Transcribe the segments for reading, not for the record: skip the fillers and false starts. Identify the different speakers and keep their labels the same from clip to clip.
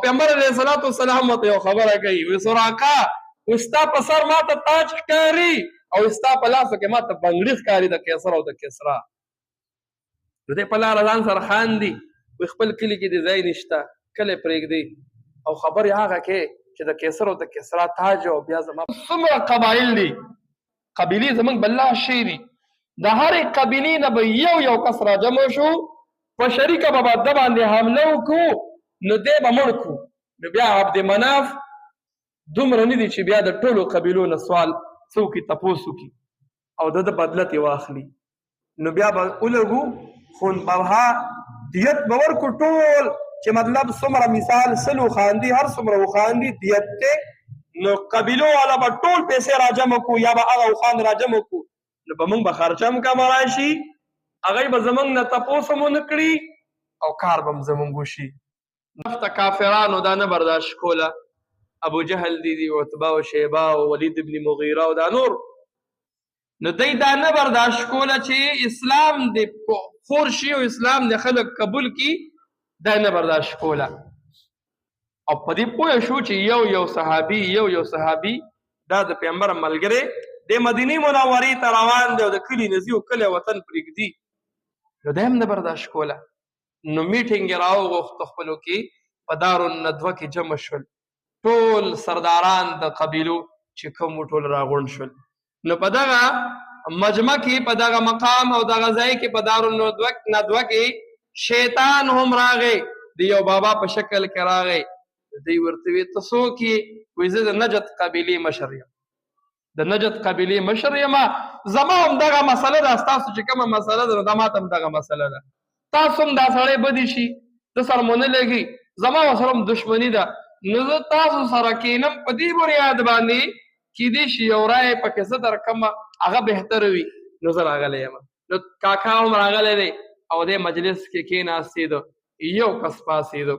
Speaker 1: پیغمبر علیه الصلاۃ والسلام ته یو خبره کوي، وی سراقه وستا په سر ما ته تاج ښکاري او ستا په لاسو کې ما ته بنګړي ښکاري د قیصر او د کسرا. نو دی په لاره ځان سره خاندي، وی خپل کلي کې د ځای نشته، کلی پرېږدي او خبرې هغه کې چې د کیسر او د کسرا تاج او بیا زما څومره قبایل دي، قبیلې زمونږ بالله شی دي، د هرې قبیلې نه به یو کس راجمع شو، په شریکه به د باندې حمله وکړو، نو دی به مړ کړو. نو بیا عبد مناف دومره نه دي چې بیا د ټولو قبیلو نه سوال څه وکړي، تپوس وکړي او د بدله ترې واخلي. نو بیا به ولګو خونبها دیت به ورکړو ټول، چې مطلب څومره مثال سلو خاندي هر څومره وخاندي دیت ته، نو قبیلو والا به ټول پیسې راجمع کړو یا به هغه وخاند راجمع کړو، نو به موږ به خرچه هم کمه راشي، هغوی به زموږ نه تپوس هم ونه کړي او کار به هم زموږ وشي. نفته کافرانو دا نه برداشت کوله، ابو جهل دي عتبه او شیبه او ولید ابن مغیره او دا نور، نو دی دا نه برداشت کوله چې اسلام د خور شي او اسلام د خلک قبول کی، دا نه برداشت کوله. او په دې پوه شو چې یو صحابي دا د پیغمبر ملګری د مدینې منورې ته روان دی او د کلي نه ځي او کلی وطن پرېږدي، نو دا هم نه برداشت کوله. نو میټینګ یې راوغوښت خپلو کې، په دارالندوه کې جمع شول ټول سرداران د قبیلو چې کوم ټول راغونډ شول. نو په دغه مجمع کې، په دغه مقام او دغه ځای کې، په دارالندوه کې شیطان هم راغی، د یو بابا په شکل کې راغی. دی ورته وی ته څوک یې؟ وایي زه د نجد قبیلې مشر یم، د نجد قبیلې مشر یم، زما هم دغه مسله ده، ستاسو چې کومه مسله ده دا ماته هم دغه مسله ده، تاسو هم دا سړی بدي شي د سره مو نه لګي، زما ورسره هم دښمني ده، نو زه تاسو سره کینم په دې بنیاد باندې کیدای شي یو رایې پکې زه درکړمه هغه بهتره وي. نو زه راغلی یم. نو کاکا هم راغلی دی او دې مجلس کې کېناستېده، یو کس پاڅېده،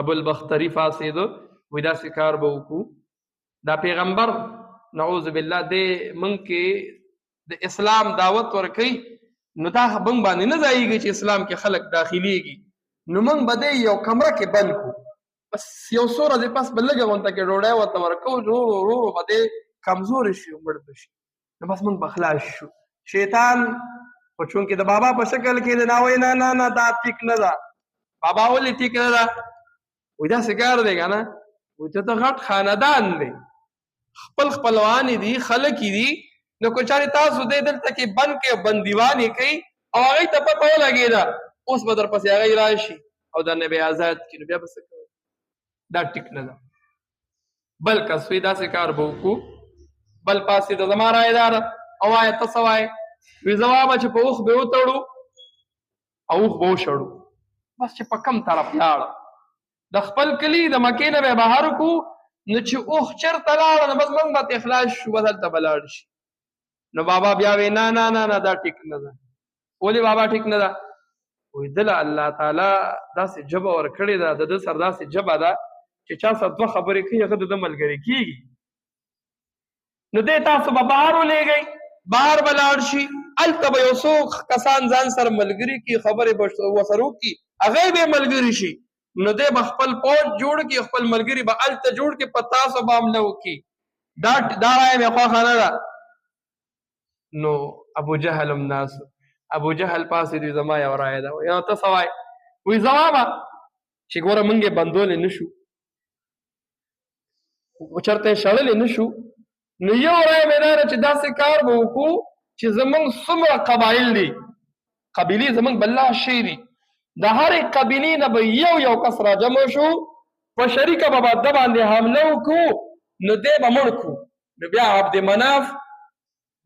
Speaker 1: ابوالبختري پاڅېده، وایي داسې کار به وکړو، دا پیغمبر نعوذ بالله دې موږ کې د اسلام دعوت ورکوي، نو دا موږ باندې نه ځایږي چې اسلام کې خلک داخلېږي، نو موږ به دې یو کمره کې بند کړو، بس یو څو ورځې پس به لږه غونته کې ډوډۍ ورته ورکوو، ورو ورو به دې کمزورې شي او مړ به شي، نو بس موږ به خلاص شو. شیطان خو چونکې د بابا په شکل کې دی، وایي نه دا ټیک نه ده. بابا ولې ټیک نه ده؟ وایي داسې کار دی که نه، وایي ته د غټ خاندان دی، خپل خپلوان دي، خلک دي، نو که چارې تاسو دی دلته کې بند کړئ او بندیوان یې کوئ او هغوی ته پته ولګېده، اوس به درپسې هغوی راشي او درنه به آزاد کړي، نو بیا به څه کوئ؟ دا ټیک نه ده. بل کس وایي داسې کار به وکړو، بل پاسېده زما رایې دا ده، او وایه ته څه وایې؟ وایي زه وایم چې په اوښ به وتړو او اوښ به وشړو، بس چې په کم طرف لاړه د خپل کلي د مکې نه به بهر کړو، نو چې اوښ چېرته لاړه نو بس موږ به ترې خلاص شو، بس هلته به لاړ شي. نو بابا بیا وایي نه دا ټیک نه ده. ولې بابا ټیک نه ده؟ وایي دله الله تعالی داسې ژبه ورکړې ده، د ده سره داسې ژبه ده چې چا سره دوه خبرې کوي هغه د ده ملګری کېږي. نو دی تاسو به بهر ولېږئ، بهر به لاړ شي، هلته به یو څو کسان ځان سره ملګري کړي، خبرې به ورسره وکړي، هغوی به یې ملګري شي، نو دی به خپل پوځ جوړ کړي، خپل ملګري به هلته جوړ کړي، په تاسو به حمله وکړي. دا رایه مې خوښه نه ده. نو ابو جهل هم ناست، ابو جهل پاسېد، زما یو رایه ده. وایي ته څه وایې؟ وایي زه وایم چې ګوره موږ یې بندولی نه شو، چېرته یې شړلی نه شو، نو یو رایه مې دا ده چې داسې کار به وکړو چې زموږ څومره قبایل دي، قبیلې زموږ بالله شی دي، د هرې قبیلې نه به یو کس راجمع شو، په شریکه به د باندې حمله وکړو، نو دی به مړ کړو. نو بیا عبد مناف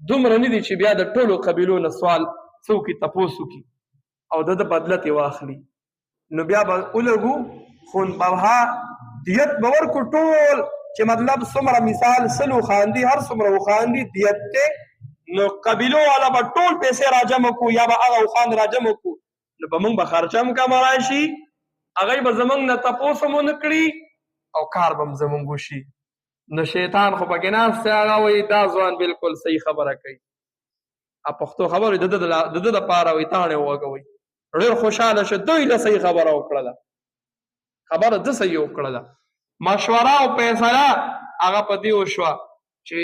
Speaker 1: دومره نه دي چې بیا د ټولو قبیلو نه سوال څه وکړي، تپوس وکړي او د بدله ترې واخلي. نو بیا به ولګو خونبها دیت به ورکړو ټول، چې مطلب څومره مثال سلو خاندي هر څومره وخاندي دیت ته، نو قبیلو والا به ټول پیسې راجمع کړو یا به هغه وخاند راجمع کړو، نو به موږ به خرچه هم کمه راشي، هغوی به زموږ نه تپوس هم ونه کړي او کار به هم زموږ وشي. نو شیطان خو پکې ناست دی، هغه وایي دا ځوان بلکل صحیح خبره کوي، پښتو خبرې د ده دپاره وایي تاڼې وغږوئ، ډېر خوشحاله شه، دوی له صحیح خبره وکړله. خبره ده صحیح وکړله مشوره او فیصله هغه په دې وشوه چې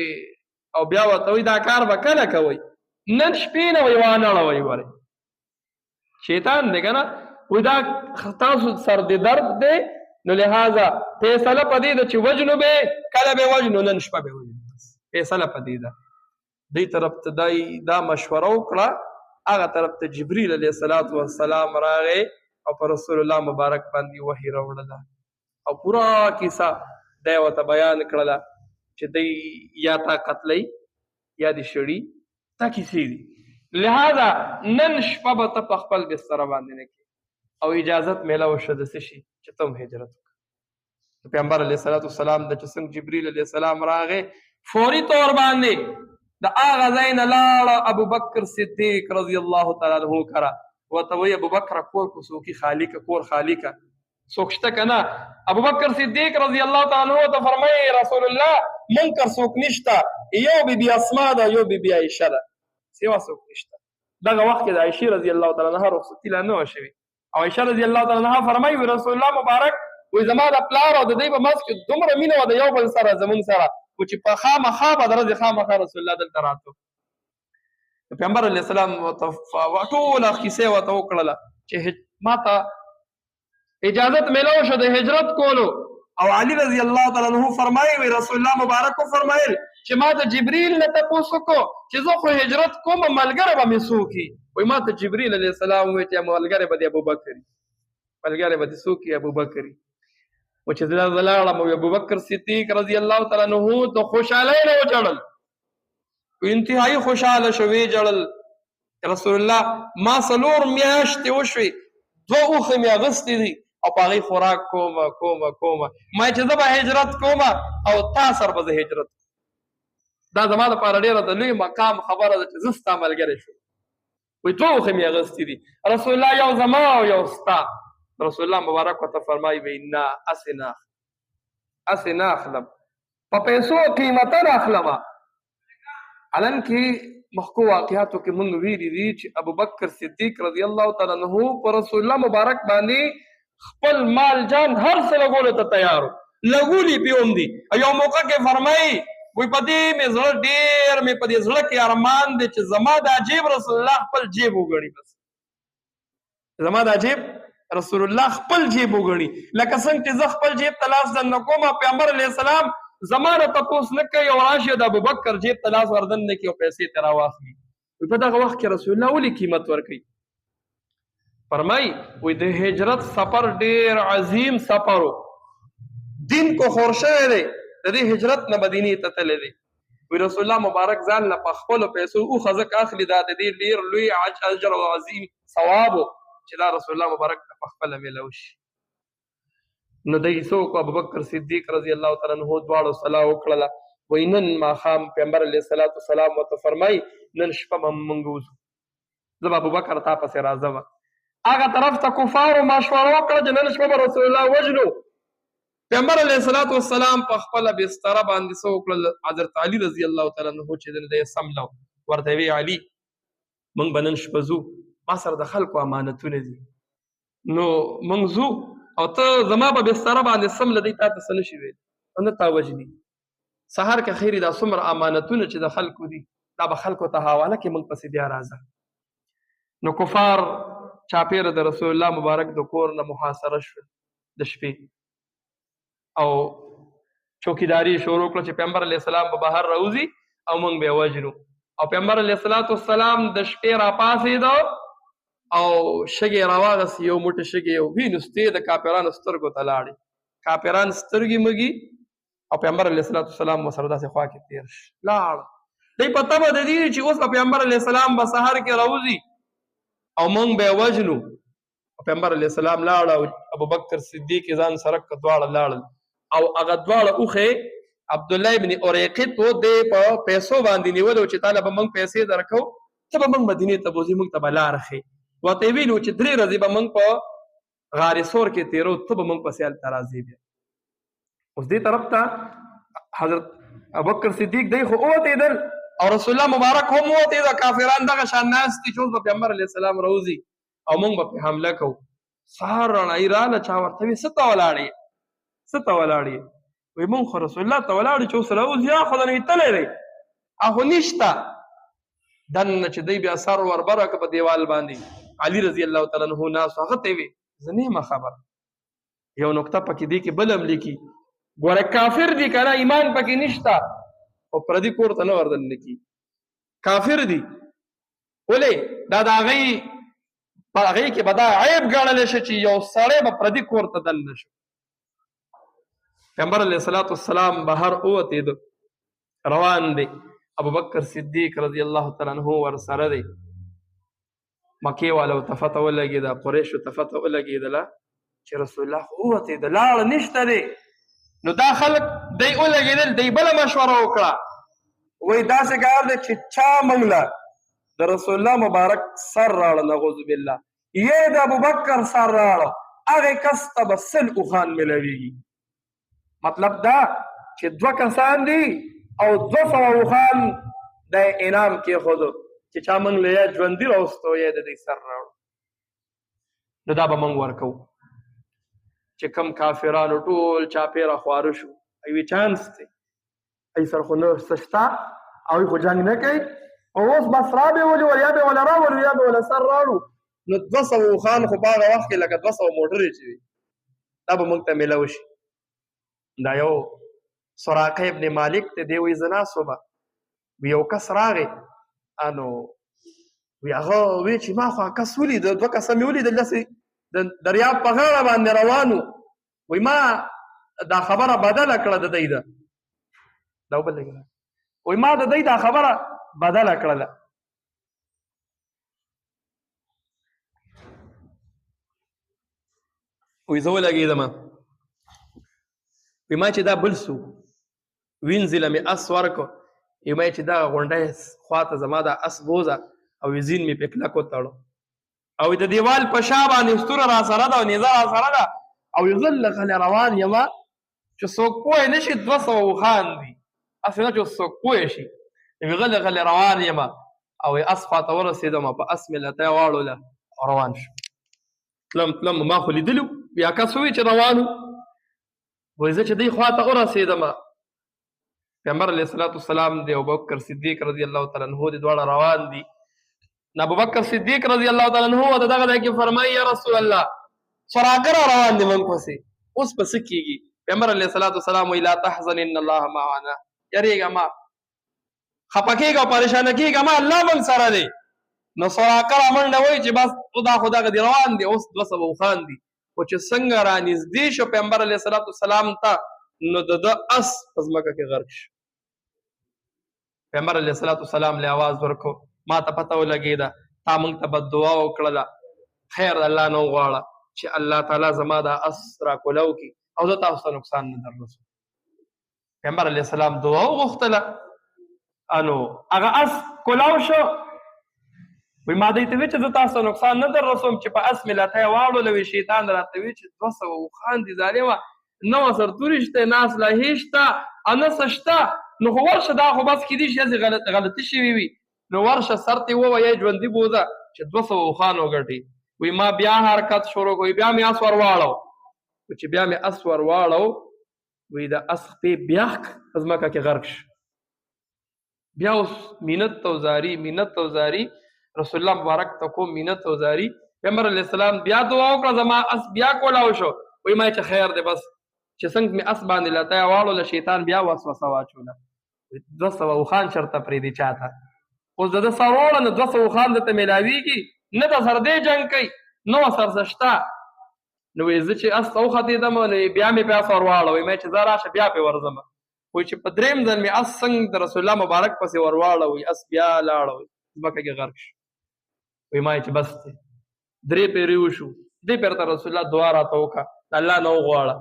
Speaker 1: او بیا ورته وایي دا کار به کله کوئ نن شپې نه وایي وانړوئ ورې شیطان دی که نه وایي دا تاسو سر د درد دی نو لہذا فیصله په دې ده چې وجنو به کله به وجنو نن شپه به وجنو فیصله په دې ده دې طرف ته دا مشوره وکړه هغه طرف ته جبریل علیه السلام راغی او په رسول الله مبارک باندې وحی راوړله او پورا کیسه دی ورته بیان کړله چې دی یا تا قتلی یا دې شړي دا کیسې دي لہذا نن شپه به ته په خپل بستره باندې نه کې او اجازت میلاو شوه د څه شي چې ته هم هجرت وکړه پیغمبر علیه السلام د چې څنګه جبریل علیه السلام راغی فوري طور باندې د هغه ځای نه لاړه ابوبکر صدیق رضی الله تعالی عنه کره ورته وایي ابوبکر کور کو څوکي خالی که کور خالی که څوک شته که نه ابوبکر صدیق رضی الله تعالی عنه ته فرمایي رسول الله منکر څوک نشته یو بیبي اسما ده یو بیبي عایشه ده سوا څوک نشته دغه وخت کې د عایشې رضی الله تعالی عنها رخصتي لا نه وه شوې او عایشه رضی الله تعالی عنها فرمایي رسول الله مبارک وایي زما د پلار او د دوی په منځ کې دومره مینه وه د یو بل سره زمونږ سره و چې په خامخا به د ورځې خامخا رسول الله دلته راته پیغمبر علیه السلام ټوله کیسې ورته وکړله چې ما ته اجازت میلاو شو د هجرت کولو او علي رضی الله تعالی عنه فرمایي وی رسول الله مبارک فرمایل چې ما ته جبريل نه تپوس وکړو چې زه خو هجرت کوم ملګری به مې څوک وي ما ته جبريل علیه السلام وایي چې ملګری به د ابوبکر ملګری به د څوک ابوبکر و چې زه لاړم او ابوبکر صدیق رضی الله تعالی عنه ته خوشحالۍ نه وجړل انتهایی خوشحاله شو وی جړل رسول الله ما څلور میاشتې وشوې دوه اوښې مې اغوستې دي او په هغې خوراک کومه ما چې زه به هجرت کومه او تا سره به زه هجرت دا زما دپاره ډېره د لوی مقام خبره ده چې زه ستا ملګری شو وایي دوه اوښې مې اغوستې دي رسول الله یو زما او یو ستا رسول الله مبارک ورته فرمایي وایي نه اسې نه اخلم په پیسو قیمته نه اخلمه علن کې مخکو واقعاتو کې مونږ ویلي دي چې ابوبکر صدیق رضی الله تعالی عنه په رسول الله مبارک باندې خپل مال جان هر څه لګولو ته تیار لګولي پې هم دي یو موقع کې فرمایي وایي په دې مې زړه ډېر مې په دې زړه کې ارمان دی چې زما دا جیب رسول الله خپل جیب وګڼي بس زما دا جیب رسول الله خپل جیب وګڼي لکه څنګه چې زه خپل جیب ته لاس دننه کوم پیغمبر علیه السلام زما نه تپوس نه کوي او راشي د ابوبکر جیب ته لاس وردننه کړي او پیسې ترې راواخلي په دغه وخت کې رسول الله ولې قیمت ورکوي فرمایي وایي د هجرت سفر ډېر عظیم سفر و دین کو خور شوی دی د دې هجرت نه مدینې ته تللی دی وایي رسول الله مبارک ځان نه په خپلو پیسو اوښه ځکه اخلي دا د دې ډېر لوی اجر او عظیم ثواب و چې دا رسول الله مبارک ته په خپله میلاو شي نو دی څوک ابوبکر صدیق رضی الله تعالی عنه دواړو صلاح وکړله وایي نن ماښام پیغمبر علیه السلام ورته فرمایي نن شپه به موږ وځو زه به ابوبکر تا پسې راځم هغه طرف ته کفارو مشوره وکړه چې نن شپه به رسول الله وژنو پیغمبر علیه السلام په خپله بستره باندې څه وکړل حضرت علي رضی الله تعالی عنه چې دی سملو ورته وی علي موږ به نن شپه ځو ما سره د خلکو امانتونه دي نو موږ ځو او ته زما په بستره باندې سم له دی تا ته څه نشي ویلی نه تا وژني سهار که خیري دا څومره امانتونه چې د خلکو دي دا به خلکو ته حواله کړي موږ پسې بیا راځه نو کفار چاپېره د رسول الله مبارک د کور نه محاصره شول د شپې او چوکیداري شروع کړه چې پیغمبر علیه السلام به بهر راوځي او موږ به یې وژنو او پیغمبر علیه السلام د شپې راپاڅېده او شګې راواغستې یو موټی شګې او وینستې د کافرانو سترګو ته لاړې کافران سترګې مږي او پیغمبر علیه السلام ورسره داسې خوا کې تېر شي لاړ دی په تمه د دې چې اوس به پیغمبر علیه السلام به سهار کې راوځي او موږ به یې وژنو او پیغمبر علیه السلام لاړه او ابوبکر صدیق یې ځان سره کړه دواړه لاړل او هغه دواړه اوښې عبدالله ابن اریقط و دی په پیسو باندې نیولو چې تاله به موږ پیسې درکو ته به موږ مدینې ته بوځي موږ ته به لاره ښیي ورته یې ویلي چې 3 ورځې به موږ په غار سور کې تېرو ته به موږ پسې هلته راځې بیا اوس دې طرف ته حضرت ابوبکر صدیق دی خو ووتېدل او رسول الله مبارک هم ووتېده کافران دغه شان ناست دي چې اوس به پیغمبر علیه السلام راوځي او موږ به پرې حمله کوو سهار رڼایي راله چا ورته وي څه ته ولاړې څه ته ولاړې وایي مونږ خو رسول الله ته ولاړ چې اوس راوځي یا خو دنې تللی دی هغه نشته دننه چې دی بیا سر وربره که په دیوال باندې علي رضی الله تعالی عنه ناست هغه ته وي زه نیمه خبره یو نقطه پکې دی کې بل هم لیکي ګوره کافر دي که نه ایمان پکې نشته خو پردي کور ته نه وردننه کي کافر دي ولې دا د هغوی په هغې کې به دا عیب ګڼلی شي چې یو سړی به پردي کور ته دننه شي پیغمبر علیه الصلاة والسلام بهر ووتېده روان دی ابوبکر صدیق رضی الله تعالی عنه ورسره دی مکې والو ته فتح ولګېده قریشو ته فتح ولګېدله چې رسول الله خو ووتېده لاړه نشته دی نو دا خلک دی ولګېدل دی بله مشوره وکړه وایي داسې کار دی چې چا موږ له د رسول الله مبارک سر راړه نعوذ بالله یې د ابوبکر سر راړه هغې کس ته به 100 اوښان میلاویږي مطلب دا چې 2 کسان دي او 200 اوښان د انعام کېښودو چې چا موږ له یا ژوندي راوستو یا د دوی سر راړو نو دا به موږ ورکوو چې کم کافرانو ټول چاپېره خواره شو ایوي چانس دی ای سر خو نه څه شته او خو جنګ نه کوي او اوس بس را به ولي یا به ولا راولو یا به ولا سر راړو نو 200 اوښان خو په هغه وخت کې لکه 200 موټرې چې وي دا به موږ ته میلاو شي دا یو سراقه ابن مالک ته دی وایي زه ناست ومه یو کس راغی نو وی هغه وی چې ما خو کس ولیده 2 کسه مې ولیدل داسې د دریاب په غاړه باندې روان وو وایي ما دا خبره بدله کړه د دی ده دا وبلګېده وایي ما د دی دا خبره بدله کړله وایي زه ولګېدم وایي ما چې دا بل څوک وینځله مې اس ورکړو وایي ما چې دغه غونډۍ خواته زما دا اس بوزه او زین مې پې کلک وتړو او د دیوال په شا باندې ستوره را سره ده او نیزه را سره ده او زه غلی روان یم چې څوک پوه نه شي 200 اوښان دي هسې نه چې څوک پوه شي غلی روان یم او اس خواته ورسېدم په اس مې لتی واړوله او روان شو تلم ما خو لیدلي بیا کس ووایي چې روان وو وایي زه چې دی خواته ورسېدم پیغمبر علیه الصلاة والسلام دی ابوبکر صدیق رضی الله تعالی عنه دی دواړه روان دي ابوبکر صدیق رضی الله تعالی عنه ته دغه ځای کې فرمایي یا رسول الله سراګر روان دي موږ پسې اوس به څه کېږي پیغمبر علیه الصلاة والسلام وایي لا تحزن ان الله معنا یریږه ما خفه کېږه او پریشانه کېږه ما الله موږ سره دی نو سراګر منډه وایي چې بس دا خو دغه دی روان دي اوس 200 اوښان دي خو چې څنګه رانږدې شو پیغمبر علیه الصلاة والسلام ته نو د ده اس په ځمکه کې غرق شو پیغمبر علیه الصلاة والسلام له آواز ورکړو ما ته پته ولګېده تا موږ ته بددعا وکړله خیر الله نه وغواړه چې الله تعالی زما دا اس راکولاو کړي او زه تاسو ته نقصان نه در رسوم پیغمبر علیه السلام دعا وغوښتله نو هغه اس کولاو شو وایي ما دوی ته وایي چې زه تاسو ته نقصان نه در رسوم چې په اس مې لاتی واړولوي شیطان راته وایي چې 200 اوښان دي ظالمه نه ورسره تورې شته نه اسلحې شته او نه څه شته نو خو ورشه دا خو بس کېدای شي هسې غلطي شوي وي نو ورشه سر ته یې ووایه ژوندي بوځه چې 200 اوښان وګټي وایي ما بیا حرکت شروع کړو بیا مې اس ور واړو چې بیا مې اس ور واړو وایي د اس خپې بیا په ځمکه کې غرق شو بیا اوس منت او زاري رسول الله مبارک ته کوم منت او زاري پیغمبر علیه السلام بیا دعا وکړه زما اس بیا کولاو شو وایي ما چې خیر دی بس چې څنګه مې اس باندې لتی واړوله شیطان بیا وسوسه واچوله 200 اوښان چېرته پرېږدي چاته اوس د ده سر وړه نو 200 اوښان درته میلاویږي نه د سر دی جنګ کوي نه ورسره څه شته نو وایي زه چې اس ته وختېدم نو بیا مې په اس ور واړه وایي ما چې زه راشه بیا پې ورځم وایي چې په درېیم ځل مې اس څنګه د رسول الله مبارک پسې ور واړه وایي اس بیا لاړه وایي ځمکه کې غرق شو وایي ما چې بس دی 3 پېرې وشو دې پېرته رسول الله دعا راته وکړه الله نه وغواړه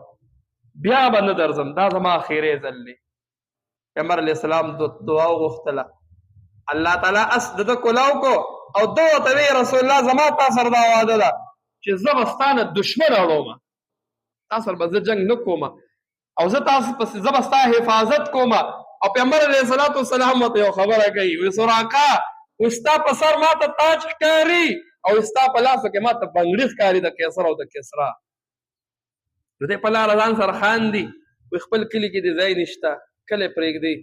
Speaker 1: بیا به نه درځم دا زما اخرې ځل دی پیغمبر علیه السلام دعا وغوښتله الله تعالی اس د ده کولاو کو او ده ورته وایي رسول الله زما تا سره دا واده ده چې زه به ستا نه دشمن اړومه تا سره به زه جنګ نه کومه او زه تاسو پسې زه به ستا حفاظت کومه او پیغمبر علیه الصلاة والسلام ورته یو خبره کوي وایي سراقه وایي ستا په سر ما ته تاج ښکاري او ستا په لاسو کې ماته بنګړي ښکاري د قیصر او د کسرا. نو دی په لاره ځان سره خاندي، وایي خپل کلي کې دې ځای نشته، کلی پرېږدي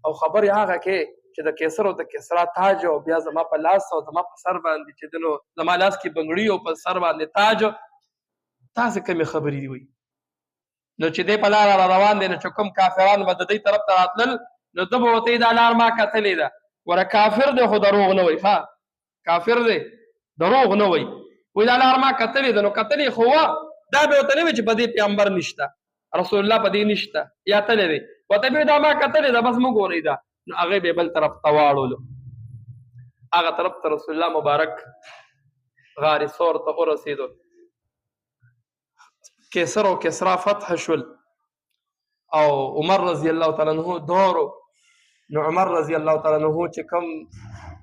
Speaker 1: او خبرې هغه کې چې د قیصر او د کسرا تاج او بیا زما په لاس او زما په سر باندې چې دنو زما لاس کې بنګړي او په سر باندې تاج، تاسې کومې خبرې دي وایي. نو چې دی په لاره را روان دی، نو چې کوم کافران به د دوی طرف ته راتلل، نو ده به ورته دا لار ما کتلې ده، وره کافر دی خو دروغ نه وایي، ښه کافر دی دروغ نه وایي، وایي دا لار ما کتلې ده. نو کتلې خو وه، دا به ورته نه وایي چې په دې پیغمبر نشته، رسول الله په دې نشته یا تللی دی، ورته به دا ما کتلې ده بس مه ګورئ ده. نو هغې به بل طرف ته واړولو، هغه طرف ته رسول الله مبارک غار ثور ته ورسېدو. قیصر او کسرا فتح شول او عمر رضی الله تعالی عنہ دورو. نو عمر رضی الله تعالی عنہ چې کوم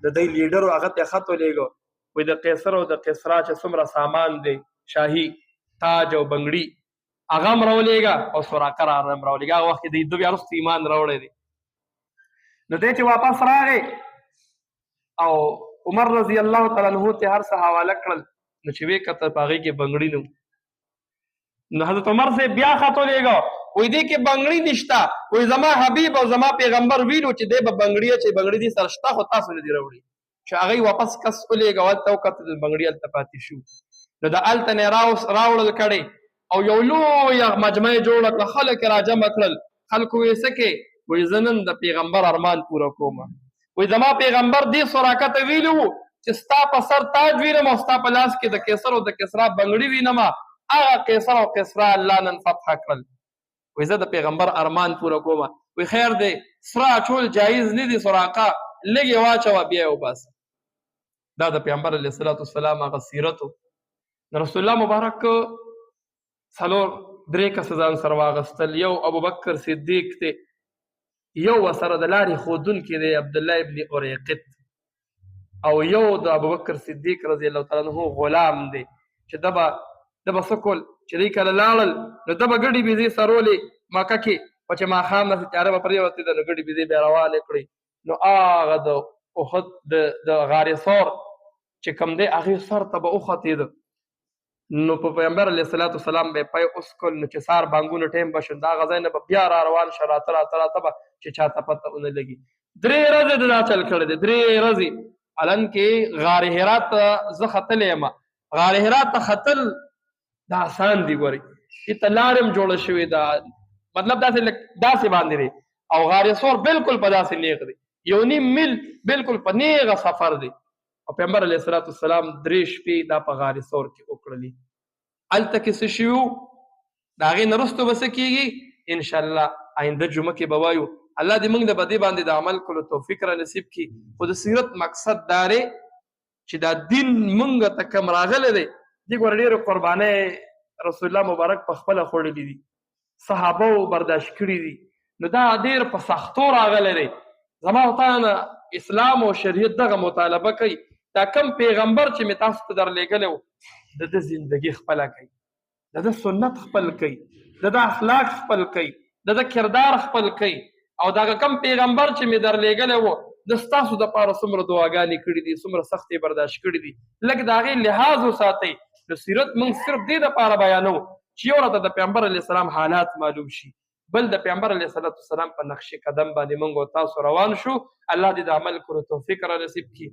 Speaker 1: د دوی لیډر و هغه ته خط ولیږو، وایي د قیصر او د کسرا چې څومره سامان دی شاهي تاج او بنګړي هغه هم راولېږه او سراقه را هم راولېږه. هغه وخت کې د ده بیا وروسته ایمان راوړی دی. نو دی چې واپس راغی او عمر رضی الله تعالی عنہ ته هر څه حواله کړل، نو چې ویې کتل په هغې کې بنګړي نه. نو حضرت عمر سے بیا خط ولیږه، وایي دې کې بنګړي نشته، وایي زما حبیب او زما پیغمبر ویلو چې دی به بنګړي چې بنګړي دې سره شته خو تاسو نه دي راوړي. چې هغې واپس کس ولیږه، هلته وکتل بنګړي هلته پاتې شو. نو د هلته نه یې راوړل کړی او یو لویه مجمع جوړه کړه، خلک یې راجمع کړل. خلکو وایي څه کې؟ وایي زه نن د پیغمبر ارمان پوره کوم. وایي زما پیغمبر دې سراقه ته ویلي وو چې ستا په سر تاج وینم او ستا په لاس کې د قیصر او د کسرا بنګړي وینم، هغه قیصر او کسرا الله نن فتح کړل. وایي زه د پیغمبر ارمان پوره کوم. وایي خیر دی سره اچول جایز نه دي، سراقه لږ یې واچوه بیا یې وباسه. دا د پیغمبر علیه الصلاة والسلام هغه سیرت و. رسول الله مبارک څلور درې کسه ځان سره واغستل. یو ابوبکر صدیق دی، یو ورسره د لارې ښودونکی دی عبدالله ابن اریقط، او یو د ابوبکر صدیق رضی الله تعالی عنه غلام دی چې ده به څه کول چې دوی کله لاړل نو ده به ګډې بېزې سرولې مکه کې، په چې ماښام داسې تیاره به پرېوتېده نو ګډې بېزې بیا روانې کړې. نو هغه د احد د غار ثور چې کوم دی هغې سر ته به وختېده. نو په پیغمبر علیه الصلاة والسلام به یې پی اوس کړل. نو چې سهار بانګونه ټایم به شو، د هغه ځای نه به بیا را روان شه، راته به چې چاته پته ونه لګي. 3 ورځې د دا چل کړی دی، 3 ورځې. الن کې غار حرا ته زه ختلی یم. غار حرا ته ختل دا آسان دي، ګورئ هلته لارې هم جوړه شوې ده، مطلب داسې باندې دی، او غار ثور بالکل په داسې نیغ دی، 1.5 میل بالکل په نیغه سفر دی. او پیغمبر علیه الصلاة والسلام 3 شپې دا په غار ثور کې وکړلي. هلته کې څه شوي وو د هغې نه وروسته به څه کېږي انشاءالله آینده جمعه کې به وایو. الله دې موږ د بدې باندې د عمل کولو توفیق را نصیب کړي. خو د سیرت مقصد دا دی چې دا دین موږ ته کوم راغلی دی، دې ګوره ډېرې قربانۍ رسول الله مبارک په خپله خوړلي دي، صحابو برداشت کړي دي. نو دا ډېر په سختو راغلی دی. زما او تا نه اسلام او شریعت دغه مطالبه کوي دا کم پیغمبر چې مې تاسو ته درلېږلی و د ده زندګي خپله کوي، د ده سنت خپل کوي، د ده اخلاق خپل کوي، د ده کردار خپل کوي. او دغه کم پیغمبر چې مې درلېږلی و د ستاسو دپاره څومره دعاګانې کړي دي، څومره سختې برداشت کړي دي. لږ د هغې لحاظ وساتئ. د سیرت موږ صرف دې دپاره بیانو چې یو راته د پیغمبر علیه السلام حالات معلوم شي، بل د پیغمبر علیه السلام په نقش قدم باندې موږ او تاسو روان شو. الله دې د عمل کولو توفیق را نصیب کړي.